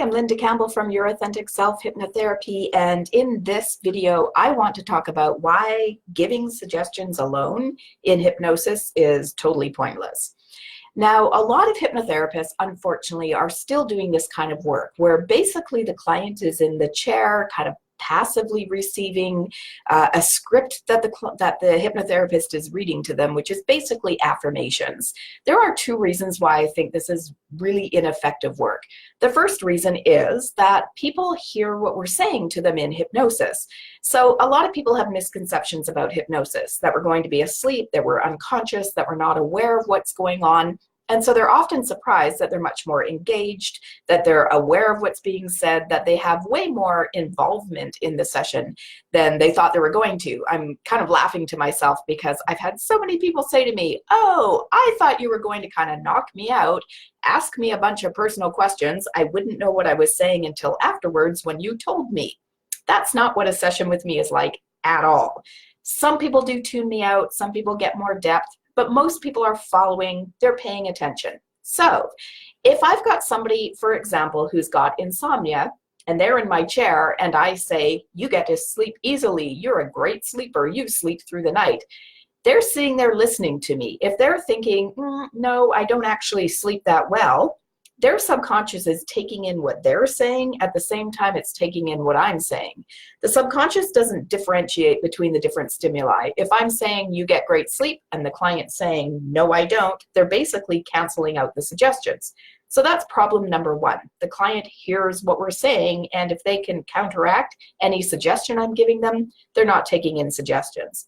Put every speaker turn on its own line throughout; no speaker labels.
I'm Linda Campbell from Your Authentic Self Hypnotherapy, and in this video I want to talk about why giving suggestions alone in hypnosis is totally pointless. Now, a lot of hypnotherapists, unfortunately, are still doing this kind of work where basically the client is in the chair, kind of passively receiving a script that the hypnotherapist is reading to them, which is basically affirmations. There are two reasons why I think this is really ineffective work. The first reason is that people hear what we're saying to them in hypnosis. So a lot of people have misconceptions about hypnosis, that we're going to be asleep, that we're unconscious, that we're not aware of what's going on. And so they're often surprised that they're much more engaged, that they're aware of what's being said, that they have way more involvement in the session than they thought they were going to. I'm kind of laughing to myself because I've had so many people say to me, "Oh, I thought you were going to kind of knock me out, ask me a bunch of personal questions. I wouldn't know what I was saying until afterwards when you told me." That's not what a session with me is like at all. Some people do tune me out, some people get more depth, but most people are following, they're paying attention. So if I've got somebody, for example, who's got insomnia and they're in my chair and I say, "You get to sleep easily, you're a great sleeper, you sleep through the night," they're sitting there listening to me. If they're thinking, "No, I don't actually sleep that well," their subconscious is taking in what they're saying at the same time it's taking in what I'm saying. The subconscious doesn't differentiate between the different stimuli. If I'm saying "you get great sleep" and the client's saying "no, I don't," they're basically canceling out the suggestions. So that's problem number one. The client hears what we're saying, and if they can counteract any suggestion I'm giving them, they're not taking in suggestions.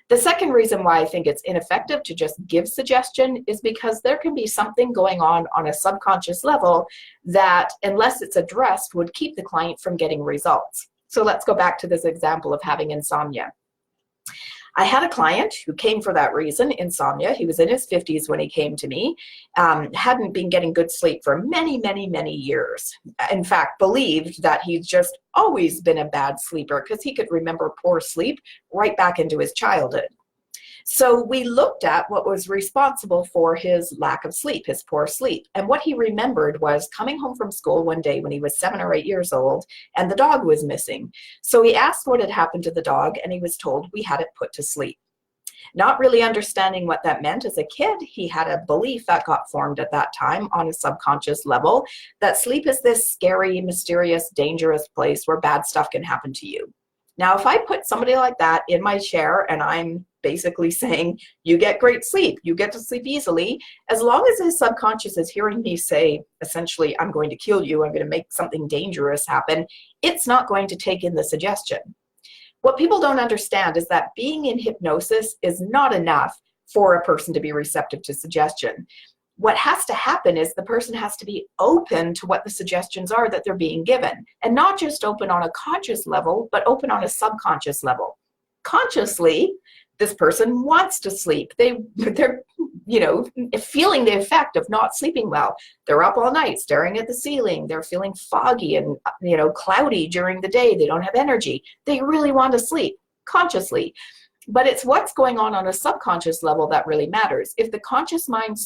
The second reason why I think it's ineffective to just give suggestion is because there can be something going on a subconscious level that, unless it's addressed, would keep the client from getting results. So let's go back to this example of having insomnia. I had a client who came for that reason, insomnia. He was in his 50s when he came to me, hadn't been getting good sleep for many, many, many years. In fact, believed that he'd just always been a bad sleeper because he could remember poor sleep right back into his childhood. So we looked at what was responsible for his lack of sleep, his poor sleep. And what he remembered was coming home from school one day when he was 7 or 8 years old, and the dog was missing. So he asked what had happened to the dog, and he was told we had it put to sleep. Not really understanding what that meant as a kid, he had a belief that got formed at that time on a subconscious level that sleep is this scary, mysterious, dangerous place where bad stuff can happen to you. Now, if I put somebody like that in my chair and I'm basically saying, "You get great sleep, you get to sleep easily," as long as his subconscious is hearing me say, essentially, "I'm going to kill you, I'm going to make something dangerous happen," it's not going to take in the suggestion. What people don't understand is that being in hypnosis is not enough for a person to be receptive to suggestion. What has to happen is the person has to be open to what the suggestions are that they're being given, and not just open on a conscious level, but open on a subconscious level. Consciously, this person wants to sleep. They're feeling the effect of not sleeping well. They're up all night staring at the ceiling. They're feeling foggy and cloudy during the day. They don't have energy. They really want to sleep consciously. But it's what's going on a subconscious level that really matters. If the conscious mind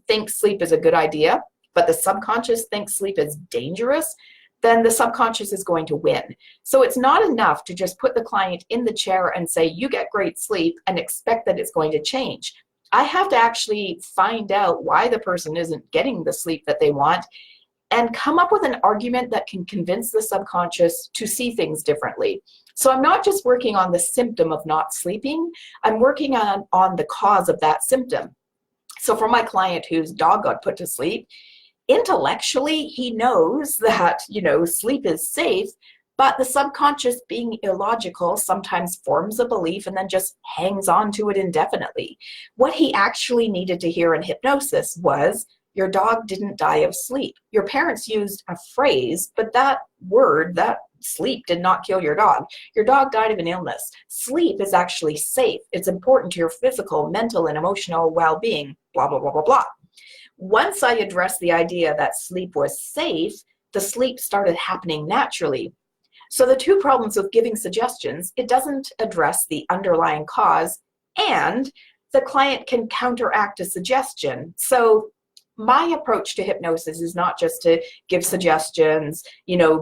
thinks sleep is a good idea, but the subconscious thinks sleep is dangerous, then the subconscious is going to win. So it's not enough to just put the client in the chair and say, "You get great sleep," and expect that it's going to change. I have to actually find out why the person isn't getting the sleep that they want and come up with an argument that can convince the subconscious to see things differently. So I'm not just working on the symptom of not sleeping, I'm working on the cause of that symptom. So for my client whose dog got put to sleep, intellectually he knows that sleep is safe, but the subconscious, being illogical, sometimes forms a belief and then just hangs on to it indefinitely. What he actually needed to hear in hypnosis was, "Your dog didn't die of sleep." Your parents used a phrase, but that word, that sleep, did not kill your dog. Your dog died of an illness. Sleep is actually safe. It's important to your physical, mental, and emotional well-being, blah, blah, blah, blah, blah. Once I addressed the idea that sleep was safe, the sleep started happening naturally. So the two problems with giving suggestions, it doesn't address the underlying cause, and the client can counteract a suggestion. So my approach to hypnosis is not just to give suggestions,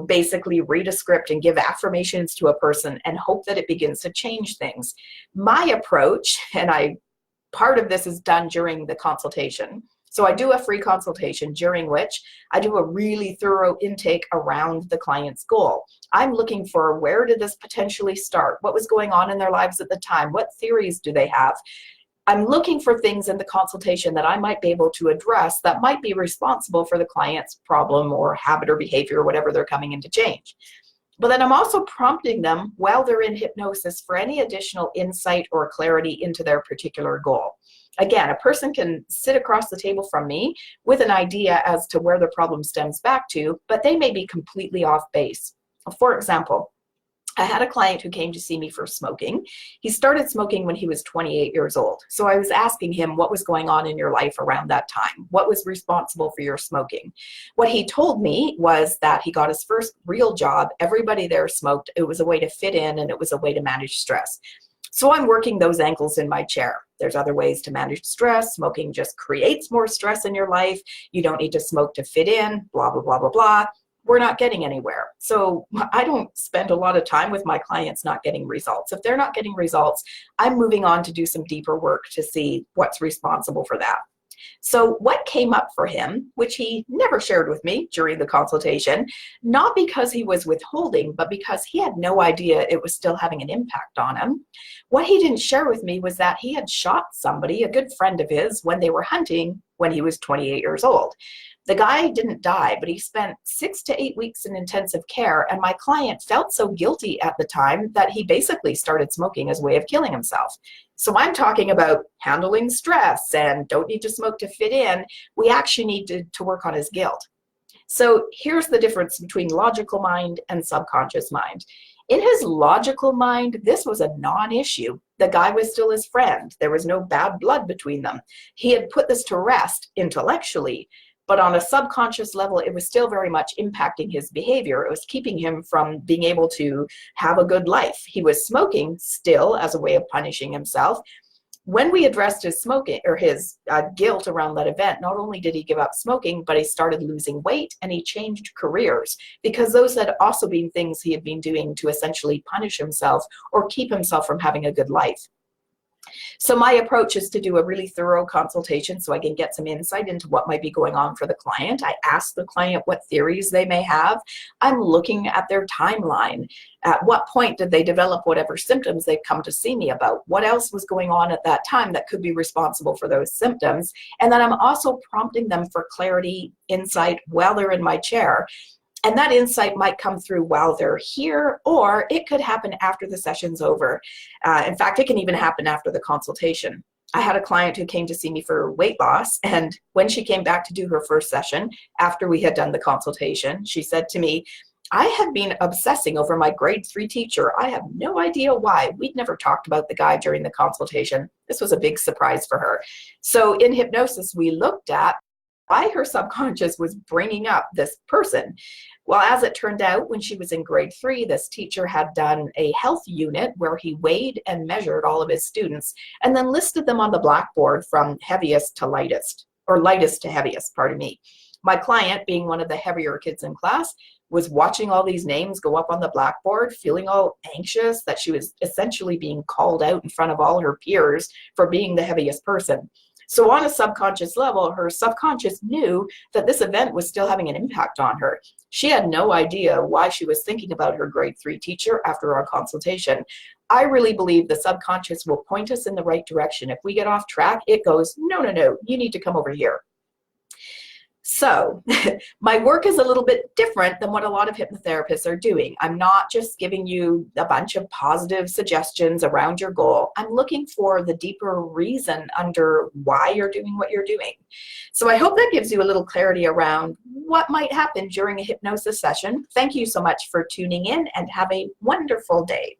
basically read a script and give affirmations to a person and hope that it begins to change things. My approach, and part of this is done during the consultation. So I do a free consultation during which I do a really thorough intake around the client's goal. I'm looking for, where did this potentially start? What was going on in their lives at the time? What theories do they have? I'm looking for things in the consultation that I might be able to address that might be responsible for the client's problem or habit or behavior or whatever they're coming in to change. But then I'm also prompting them while they're in hypnosis for any additional insight or clarity into their particular goal. Again, a person can sit across the table from me with an idea as to where the problem stems back to, but they may be completely off base. For example, I had a client who came to see me for smoking. He started smoking when he was 28 years old. So I was asking him, what was going on in your life around that time? What was responsible for your smoking? What he told me was that he got his first real job. Everybody there smoked. It was a way to fit in, and it was a way to manage stress. So I'm working those angles in my chair. There's other ways to manage stress. Smoking just creates more stress in your life. You don't need to smoke to fit in, blah, blah, blah, blah, blah. We're not getting anywhere. So I don't spend a lot of time with my clients not getting results. If they're not getting results, I'm moving on to do some deeper work to see what's responsible for that. So what came up for him, which he never shared with me during the consultation, not because he was withholding, but because he had no idea it was still having an impact on him. What he didn't share with me was that he had shot somebody, a good friend of his, when they were hunting when he was 28 years old. The guy didn't die, but he spent 6 to 8 weeks in intensive care, and my client felt so guilty at the time that he basically started smoking as a way of killing himself. So I'm talking about handling stress and don't need to smoke to fit in. We actually need to work on his guilt. So here's the difference between logical mind and subconscious mind. In his logical mind, this was a non-issue. The guy was still his friend. There was no bad blood between them. He had put this to rest intellectually. But on a subconscious level, it was still very much impacting his behavior. It was keeping him from being able to have a good life. He was smoking still as a way of punishing himself. When we addressed his smoking or his guilt around that event, not only did he give up smoking, but he started losing weight and he changed careers, because those had also been things he had been doing to essentially punish himself or keep himself from having a good life. So my approach is to do a really thorough consultation so I can get some insight into what might be going on for the client. I ask the client what theories they may have. I'm looking at their timeline. At what point did they develop whatever symptoms they've come to see me about? What else was going on at that time that could be responsible for those symptoms? And then I'm also prompting them for clarity, insight while they're in my chair. And that insight might come through while they're here, or it could happen after the session's over. In fact, it can even happen after the consultation. I had a client who came to see me for weight loss, and when she came back to do her first session, after we had done the consultation, she said to me, I had been obsessing over my grade 3 teacher. I have no idea why. We'd never talked about the guy during the consultation. This was a big surprise for her. So in hypnosis, we looked at why her subconscious was bringing up this person. Well, as it turned out, when she was in grade 3, this teacher had done a health unit where he weighed and measured all of his students and then listed them on the blackboard from heaviest to lightest, or lightest to heaviest, pardon me. My client, being one of the heavier kids in class, was watching all these names go up on the blackboard, feeling all anxious that she was essentially being called out in front of all her peers for being the heaviest person. So on a subconscious level, her subconscious knew that this event was still having an impact on her. She had no idea why she was thinking about her grade 3 teacher after our consultation. I really believe the subconscious will point us in the right direction. If we get off track, it goes, no, no, no, you need to come over here. So my work is a little bit different than what a lot of hypnotherapists are doing. I'm not just giving you a bunch of positive suggestions around your goal. I'm looking for the deeper reason under why you're doing what you're doing. So I hope that gives you a little clarity around what might happen during a hypnosis session. Thank you so much for tuning in and have a wonderful day.